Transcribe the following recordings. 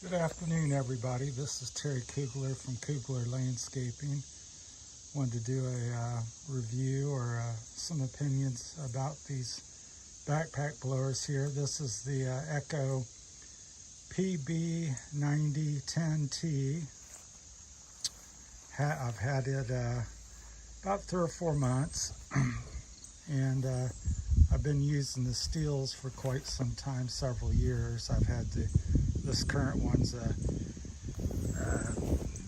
Good afternoon, everybody. This is Terry Koogler from Koogler Landscaping. Wanted to do a review or some opinions about these backpack blowers here. This is the Echo PB9010T. I've had it about 3 or 4 months, and I've been using the Stihls for quite some time, several years. I've had this current one's a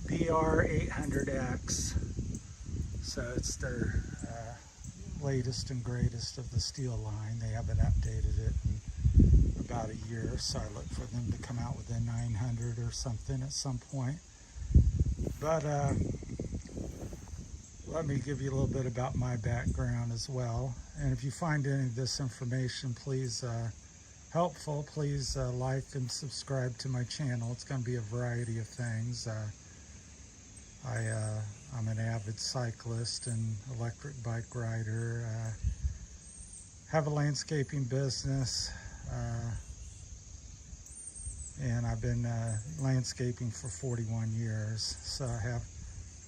BR800X, so it's their latest and greatest of the Stihl line. They haven't updated it in about a year, so I look for them to come out with a 900 or something at some point. But let me give you a little bit about my background as well. And if you find any of this information, please helpful, please like and subscribe to my channel. It's going to be a variety of things. I'm an avid cyclist and electric bike rider. Have a landscaping business, and I've been landscaping for 41 years. So I have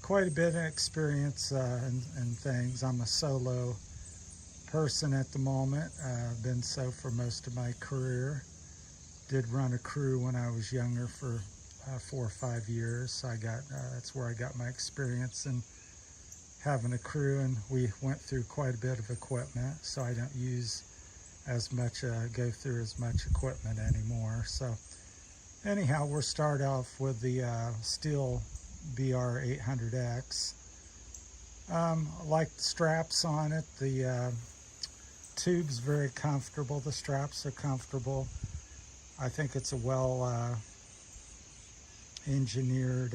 quite a bit of experience in things. I'm a solo person at the moment. I've been so for most of my career. Did run a crew when I was younger for 4 or 5 years. So that's where I got my experience in having a crew, and we went through quite a bit of equipment. So I don't use as much, go through as much equipment anymore. So anyhow, we'll start off with the Stihl BR800X. I like the straps on it. The tube's very comfortable. The straps are comfortable. I think it's a well engineered,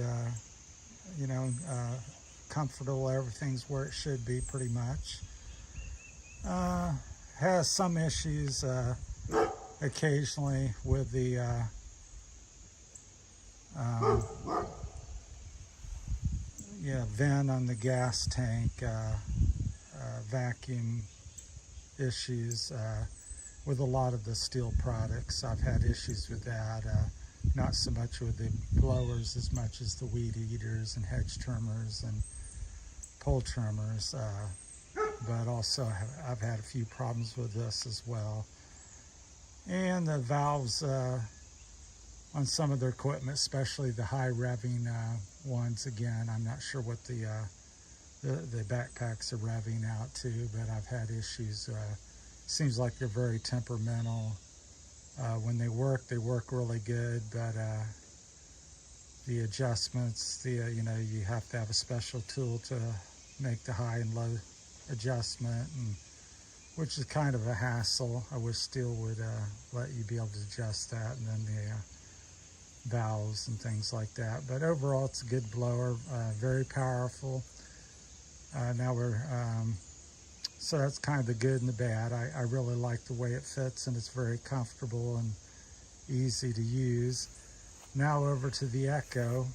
comfortable. Everything's where it should be pretty much. Has some issues occasionally with the vent on the gas tank, vacuum issues with a lot of the Stihl products. I've had issues with that, not so much with the blowers as much as the weed eaters and hedge trimmers and pole trimmers, but also I've had a few problems with this as well. And the valves on some of their equipment, especially the high revving ones, again, I'm not sure what the backpacks are revving out to, but I've had issues. Seems like they're very temperamental. When they work really good, but the adjustments, you have to have a special tool to make the high and low adjustment, and which is kind of a hassle. I wish Stihl would let you be able to adjust that, and then the valves and things like that. But overall, it's a good blower, very powerful. So that's kind of the good and the bad. I really like the way it fits, and it's very comfortable and easy to use. Now over to the Echo.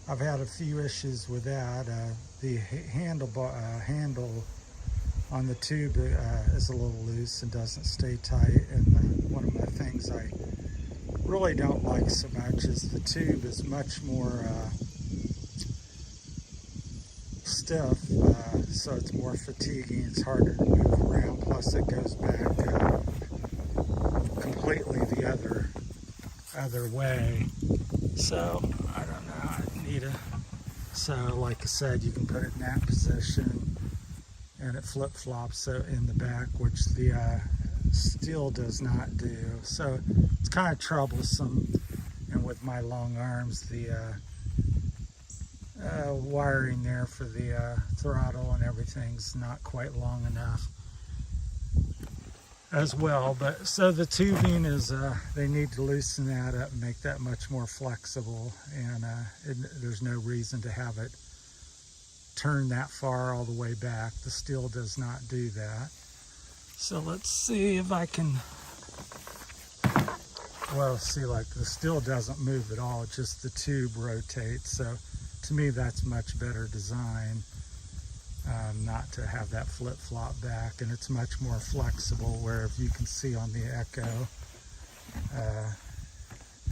I've had a few issues with that. The handle on the tube is a little loose and doesn't stay tight. And one of the things I really don't like so much is the tube is much more stiff, so it's more fatiguing. It's harder to move around. Plus, it goes back completely the other way. So I don't know. I need So, like I said, you can put it in that position, and it flip-flops in the back, which the Stihl does not do. So it's kind of troublesome. And with my long arms, the wiring there for the throttle and everything's not quite long enough as well. But so the tubing is, they need to loosen that up and make that much more flexible, and there's no reason to have it turn that far all the way back. The Stihl does not do that. So let's see if I can, well, see, like the Stihl doesn't move at all, just the tube rotates. So to me, that's much better design, not to have that flip-flop back, and it's much more flexible, where if you can see on the Echo, Uh,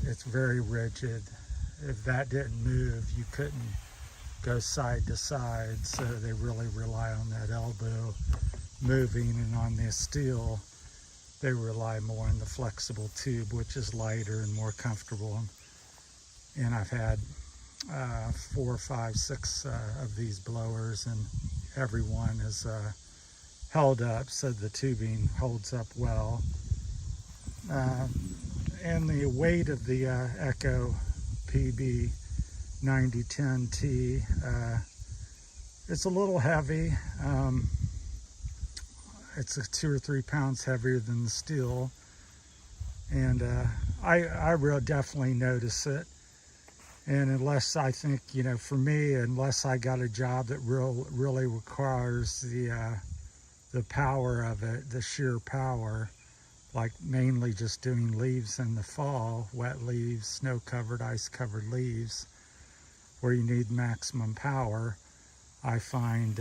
it's very rigid. If that didn't move, you couldn't go side to side, so they really rely on that elbow moving, and on this Stihl, they rely more on the flexible tube, which is lighter and more comfortable. And I've had 4, 5, 6 of these blowers, and every one is held up, so the tubing holds up well. And the weight of the Echo PB 9010T, it's a little heavy. It's 2 or 3 pounds heavier than the Stihl, and I real definitely notice it. And unless I think, you know, for me, unless I got a job that really requires the power of it, the sheer power, like mainly just doing leaves in the fall, wet leaves, snow-covered, ice-covered leaves, where you need maximum power, I find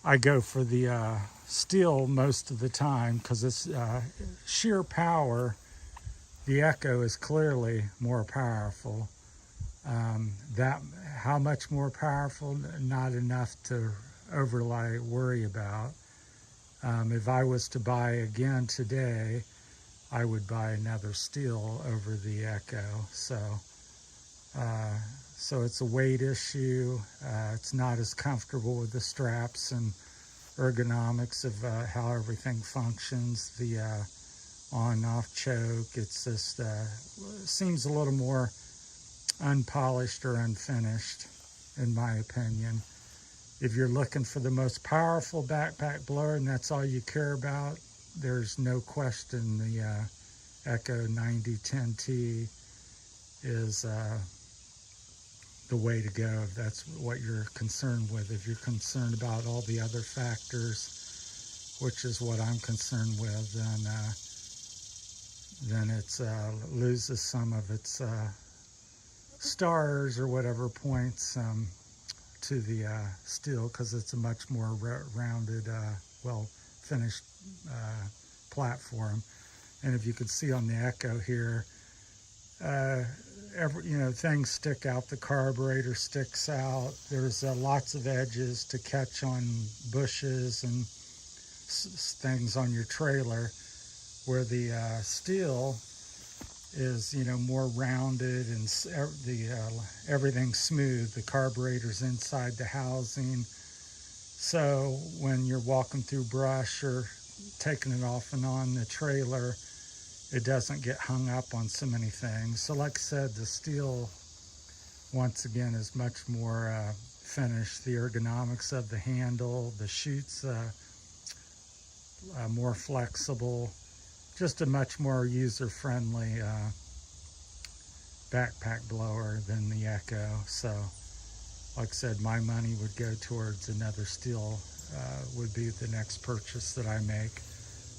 I go for the Stihl most of the time, because it's sheer power. The Echo is clearly more powerful. That how much more powerful? Not enough to overly worry about. If I was to buy again today, I would buy another Stihl over the Echo. So it's a weight issue. It's not as comfortable with the straps and ergonomics of how everything functions. The on-off choke, it's just seems a little more unpolished or unfinished, in my opinion. If you're looking for the most powerful backpack blower and that's all you care about, there's no question the Echo 9010T is the way to go if that's what you're concerned with. If you're concerned about all the other factors, which is what I'm concerned with, then it loses some of its stars or whatever points to the Stihl, because it's a much more rounded, well finished platform. And if you can see on the Echo here, things stick out. The carburetor sticks out. There's lots of edges to catch on bushes and things on your trailer, where the Stihl is, more rounded and everything's smooth. The carburetor's inside the housing, so when you're walking through brush or taking it off and on the trailer, it doesn't get hung up on so many things. So like I said, the Stihl, once again, is much more finished. The ergonomics of the handle, the chute's more flexible, just a much more user-friendly backpack blower than the Echo. So like I said, my money would go towards another Stihl, would be the next purchase that I make,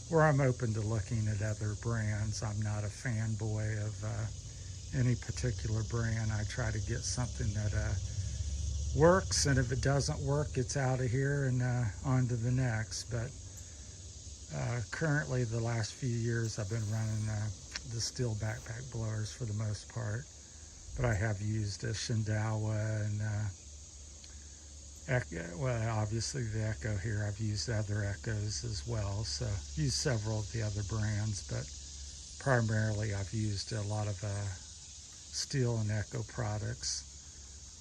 where I'm open to looking at other brands. I'm not a fanboy of any particular brand. I try to get something that works, and if it doesn't work, it's out of here and on to the next. But currently, the last few years, I've been running the Stihl backpack blowers for the most part. But I have used a Shindawa and obviously the Echo here. I've used other Echoes as well, so I've used several of the other brands, but primarily I've used a lot of Stihl and Echo products.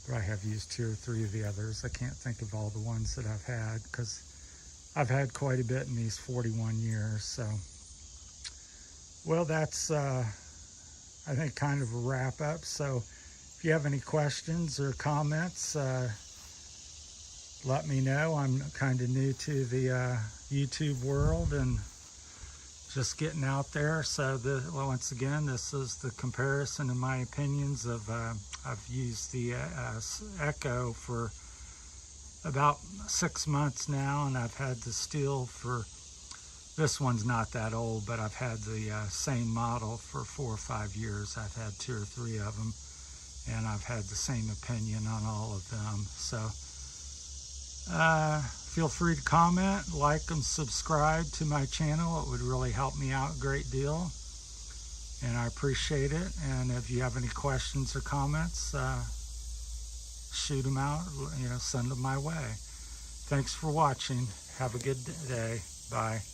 But I have used 2 or 3 of the others. I can't think of all the ones that I've had, because I've had quite a bit in these 41 years. So, well, that's I think kind of a wrap up. So if you have any questions or comments, let me know. I'm kind of new to the YouTube world and just getting out there. So once again, this is the comparison in my opinions of I've used the Echo for about 6 months now, and I've had the Stihl for, this one's not that old, but I've had the same model for 4 or 5 years. I've had 2 or 3 of them, and I've had the same opinion on all of them. So Feel free to comment, like, and subscribe to my channel. It would really help me out a great deal, and I appreciate it. And if you have any questions or comments, shoot them out, send them my way. Thanks for watching. Have a good day. Bye.